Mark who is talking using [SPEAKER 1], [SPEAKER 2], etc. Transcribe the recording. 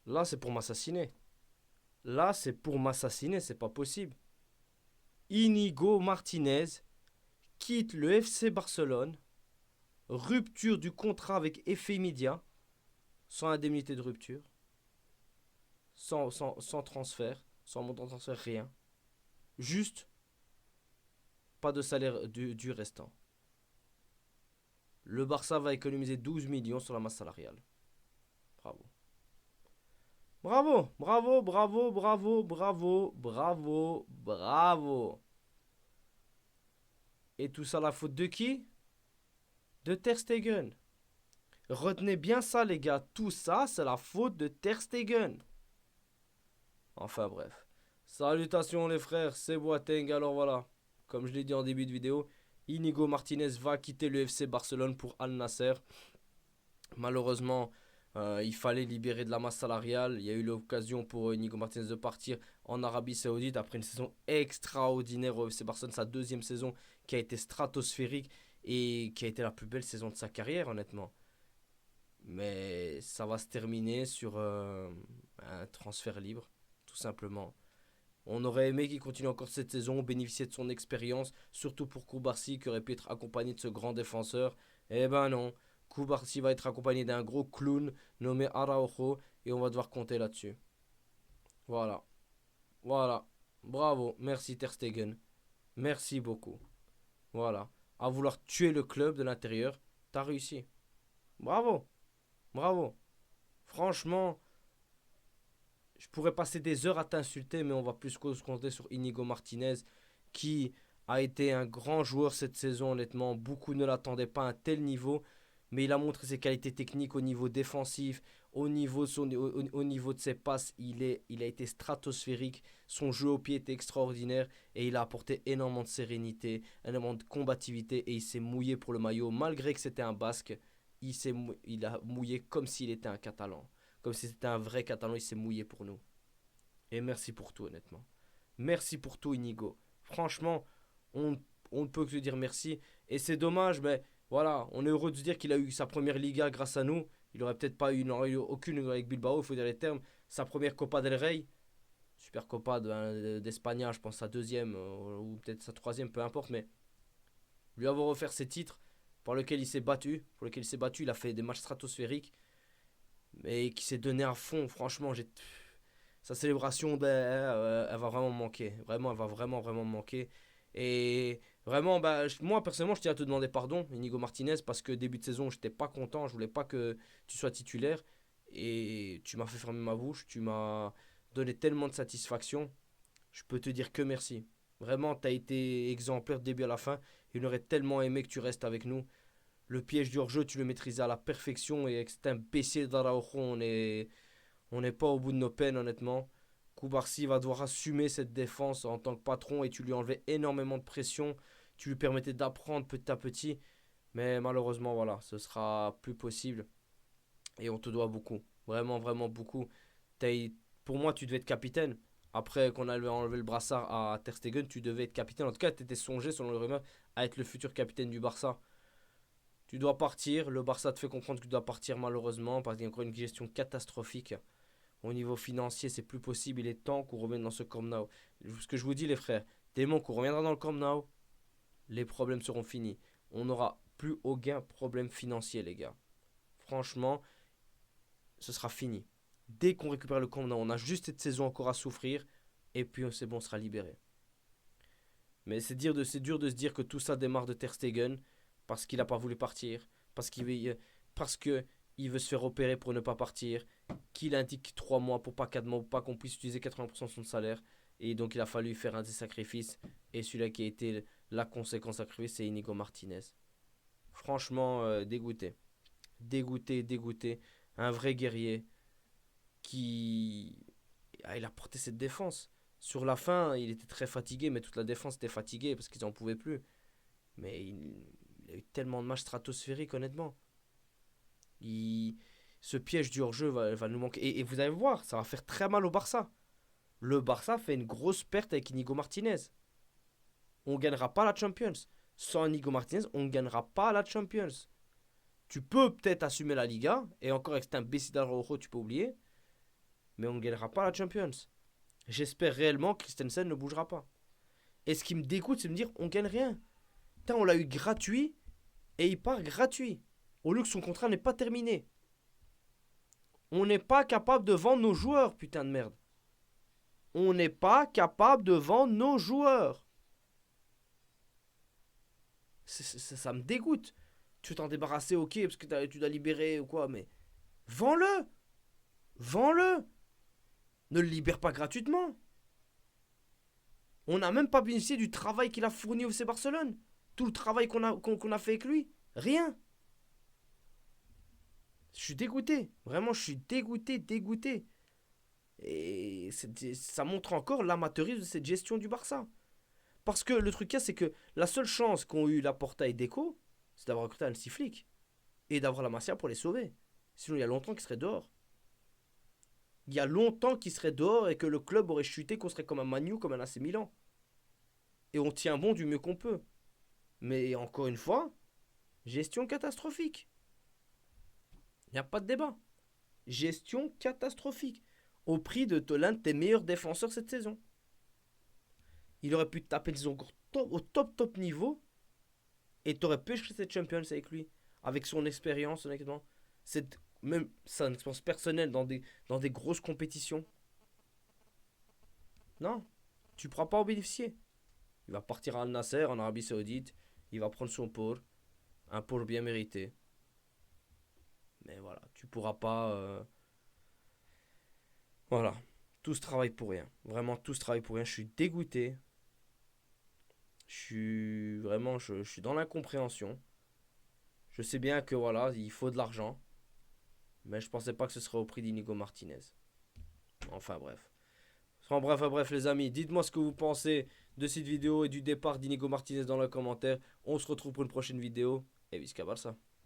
[SPEAKER 1] Là, c'est pour m'assassiner. Là, c'est pour m'assassiner, c'est pas possible. Inigo Martinez quitte le FC Barcelone. Rupture du contrat avec effet immédiat, sans indemnité de rupture, sans transfert, sans montant de transfert, rien. Juste pas de salaire du restant. Le Barça va économiser 12 millions sur la masse salariale. Bravo. Bravo, bravo, bravo, bravo, bravo, bravo, bravo. Et tout ça la faute de qui? De Ter Stegen. Retenez bien ça les gars, tout ça c'est la faute de Ter Stegen. Enfin bref. Salutations les frères, c'est Boateng. Alors voilà, comme je l'ai dit en début de vidéo, Inigo Martinez va quitter le FC Barcelone pour Al Nasser. Malheureusement, il fallait libérer de la masse salariale. Il y a eu l'occasion pour Inigo Martinez de partir en Arabie Saoudite après une saison extraordinaire au FC Barcelone, sa deuxième saison qui a été stratosphérique et qui a été la plus belle saison de sa carrière honnêtement. Mais ça va se terminer sur un transfert libre, tout simplement. On aurait aimé qu'il continue encore cette saison, bénéficier de son expérience, surtout pour Koubarsi qui aurait pu être accompagné de ce grand défenseur. Eh ben non, Koubarsi va être accompagné d'un gros clown nommé Araujo et on va devoir compter là-dessus. Voilà, voilà, bravo, merci Ter Stegen, merci beaucoup. Voilà, à vouloir tuer le club de l'intérieur, t'as réussi. Bravo, bravo. Franchement, je pourrais passer des heures à t'insulter, mais on va plus se compter sur Inigo Martinez, qui a été un grand joueur cette saison, honnêtement. Beaucoup ne l'attendaient pas à un tel niveau, mais il a montré ses qualités techniques au niveau défensif, au niveau de ses passes. Il a été stratosphérique, son jeu au pied était extraordinaire, et il a apporté énormément de sérénité, énormément de combativité, et il s'est mouillé pour le maillot, malgré que c'était un Basque. Il a mouillé comme s'il était un Catalan. Comme si c'était un vrai Catalan, il s'est mouillé pour nous. Et merci pour tout, honnêtement. Merci pour tout, Inigo. Franchement, on, on ne peut que te dire merci. Et c'est dommage, mais voilà, on est heureux de se dire qu'il a eu sa première Liga grâce à nous. Il aurait peut-être pas eu, il n'aurait eu aucune avec Bilbao, il faut dire les termes. Sa première Copa del Rey, super Copa d'Espagne, je pense sa deuxième, ou peut-être sa troisième, peu importe, mais lui avoir offert ces titres pour lesquels il s'est battu, il a fait des matchs stratosphériques, mais qui s'est donné à fond. Franchement, sa célébration, ben, elle va vraiment manquer. Vraiment, elle va vraiment, vraiment manquer. Et vraiment, bah, moi, personnellement, je tiens à te demander pardon, Inigo Martinez, parce que début de saison, j'étais pas content. Je voulais pas que tu sois titulaire. Et tu m'as fait fermer ma bouche. Tu m'as donné tellement de satisfaction. Je peux te dire que merci. Vraiment, tu as été exemplaire de début à la fin. Il aurait tellement aimé que tu restes avec nous. Le piège du hors-jeu, tu le maîtrisais à la perfection. Et avec cet imbécile d'Araujo, on n'est pas au bout de nos peines, honnêtement. Koubarsi va devoir assumer cette défense en tant que patron et tu lui enlevais énormément de pression. Tu lui permettais d'apprendre petit à petit. Mais malheureusement, voilà, ce sera plus possible. Et on te doit beaucoup. Vraiment, vraiment beaucoup. Pour moi, tu devais être capitaine. Après qu'on avait enlevé le brassard à Ter Stegen, tu devais être capitaine. En tout cas, tu étais songé, selon le rumeur, à être le futur capitaine du Barça. Tu dois partir. Le Barça te fait comprendre que tu dois partir malheureusement parce qu'il y a encore une gestion catastrophique. Au niveau financier, c'est plus possible. Il est temps qu'on revienne dans ce Camp Nou. Ce que je vous dis, les frères, dès le moment qu'on reviendra dans le Camp Nou, les problèmes seront finis. On n'aura plus aucun problème financier, les gars. Franchement, ce sera fini. Dès qu'on récupère le Camp Nou, on a juste cette saison encore à souffrir. Et puis c'est bon, on sera libéré. Mais c'est dur de se dire que tout ça démarre de Ter Stegen parce qu'il n'a pas voulu partir, parce que il veut se faire opérer pour ne pas partir, qu'il indique 3 mois pour pas 4 mois, pour pas qu'on puisse utiliser 80% de son salaire. Et donc il a fallu faire un des sacrifices. Et celui-là qui a été la conséquence sacrifice, c'est Inigo Martinez. Franchement, dégoûté. Dégoûté, dégoûté. Un vrai guerrier qui... il a porté cette défense. Sur la fin, il était très fatigué, mais toute la défense était fatiguée parce qu'ils n'en pouvaient plus. Mais il a eu tellement de matchs stratosphériques, honnêtement. Il, ce piège du hors-jeu va nous manquer. Et vous allez voir, ça va faire très mal au Barça. Le Barça fait une grosse perte avec Inigo Martinez. On ne gagnera pas la Champions. Sans Inigo Martinez, on ne gagnera pas la Champions. Tu peux peut-être assumer la Liga, et encore avec cet imbécile d'Araujo, tu peux oublier. mais on ne gagnera pas la Champions. J'espère réellement que Christensen ne bougera pas. Et ce qui me dégoûte, c'est de me dire on gagne rien. Putain, on l'a eu gratuit et il part gratuit. Au lieu que son contrat n'est pas terminé. On n'est pas capable de vendre nos joueurs, putain de merde. On n'est pas capable de vendre nos joueurs. Ça me dégoûte. Tu veux t'en débarrasser, ok, parce que tu dois libérer ou quoi, mais vends-le. Vends-le. Ne le libère pas gratuitement. On n'a même pas bénéficié du travail qu'il a fourni au FC Barcelone. Tout le travail qu'on a fait avec lui. Rien. Je suis dégoûté. Vraiment, je suis dégoûté. Et ça montre encore l'amateurisme de cette gestion du Barça. Parce que le truc, c'est que la seule chance qu'ont eu Laporta et Deco, c'est d'avoir recruté un Flick et d'avoir la Masia pour les sauver. Sinon, il y a longtemps qu'ils seraient dehors. Il y a longtemps qu'ils seraient dehors et que le club aurait chuté, qu'on serait comme un Manu, comme un AC Milan. Et on tient bon du mieux qu'on peut. Mais encore une fois, gestion catastrophique. Il n'y a pas de débat. Gestion catastrophique. Au prix de l'un de tes meilleurs défenseurs cette saison. Il aurait pu taper des encore au top niveau. Et t'aurais pu chercher cette Champions avec lui. Avec son expérience, honnêtement. Même sa expérience personnelle dans des grosses compétitions. Non. Tu ne pourras pas en bénéficier. Il va partir à Al Nasser en Arabie Saoudite. Il va prendre son pôle. Un pôle bien mérité. Mais voilà, tu pourras pas. Voilà. Tout ce travail pour rien. Vraiment, tout ce travail pour rien. Je suis dégoûté. Je suis dans l'incompréhension. Je sais bien que voilà, il faut de l'argent. Mais je pensais pas que ce serait au prix d'Inigo Martinez. Enfin bref. Bref les amis, dites-moi ce que vous pensez de cette vidéo et du départ d'Inigo Martinez dans les commentaires. On se retrouve pour une prochaine vidéo. Et Visca Barça.